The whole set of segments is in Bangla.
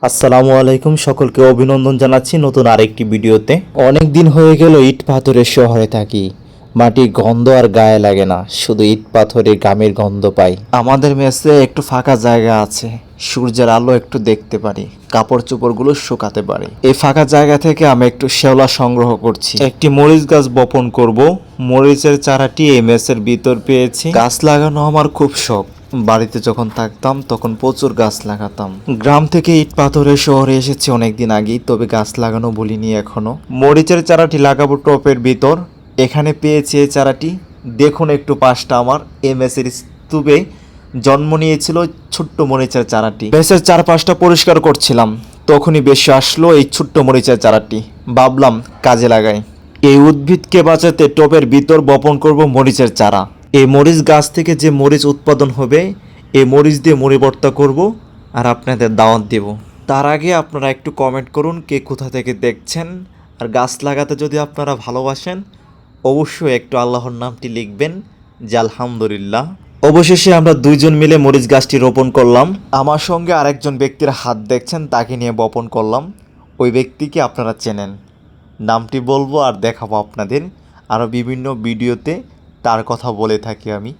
আসসালামু আলাইকুম, সকলকে অভিনন্দন জানাচ্ছি নতুন আরেকটি ভিডিওতে। অনেক দিন হয়ে গেল ইট পাথরের শহরে থাকি। মাটির গন্ধ আর গায়ে লাগে না, শুধু ইট পাথরের গামের গন্ধ পাই। আমাদের মেসে একটু ফাঁকা জায়গা আছে, সূর্যের আলো একটু দেখতে পারি, কাপড় চোপড়গুলো শুকাতে পারি। এই ফাঁকা জায়গা থেকে আমি একটু শেওলা সংগ্রহ করছি। একটি মরিচ গাছ বপন করব। মরিচের চারাটি এই মেসের ভিতর পেয়েছি। গাছ লাগানো আমার খুব শখ। বাড়িতে যখন থাকতাম তখন প্রচুর গাছ লাগাতাম। গ্রাম থেকে ইট পাথরের শহরে এসেছি অনেকদিন আগেই, তবে গাছ লাগানো ভুলিনি এখনো। মরিচের চারাটি লাগাবো টপের ভিতর। এখানে পেয়েছি এই চারাটি। দেখুন একটু পাশটা আমার এমএসের স্তূপে জন্ম নিয়েছিল ছোট্ট মরিচের চারাটি। মেসের চারপাশটা পরিষ্কার করছিলাম, তখনই বেশি আসলো এই ছোট্ট মরিচের চারাটি। ভাবলাম কাজে লাগাই। এই উদ্ভিদকে বাঁচাতে টবের ভিতর বপন করব মরিচের চারা। এই মরিচ গাছ থেকে যে মরিচ উৎপাদন হবে, এই মরিচ দিয়ে মুড়ি ভর্তা করব আর আপনাদের দাওয়াত দেব। তার আগে আপনারা একটু কমেন্ট করুন কে কোথা থেকে দেখছেন। আর গাছ লাগাতে যদি আপনারা ভালোবাসেন, অবশ্যই একটু আল্লাহর নামটি লিখবেন যে আলহামদুলিল্লাহ। অবশেষে আমরা দুইজন মিলে মরিচ গাছটি রোপণ করলাম। আমার সঙ্গে আরেকজন ব্যক্তির হাত দেখছেন, তাকে নিয়ে বপন করলাম। ওই ব্যক্তিকে আপনারা চেনেন, নামটি বলবো আর দেখাবো আপনাদের। আরও বিভিন্ন ভিডিওতে তার কথা বলে থাকি আমি।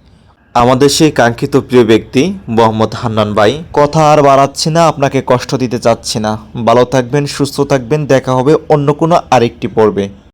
আমাদের সেই কাঙ্ক্ষিত প্রিয় ব্যক্তি মোহাম্মদ হান্নান ভাই। কথা আর বাড়াচ্ছি না, আপনাকে কষ্ট দিতে চাচ্ছি না। ভালো থাকবেন, সুস্থ থাকবেন, দেখা হবে অন্য কোনো আরেকটি পর্বে।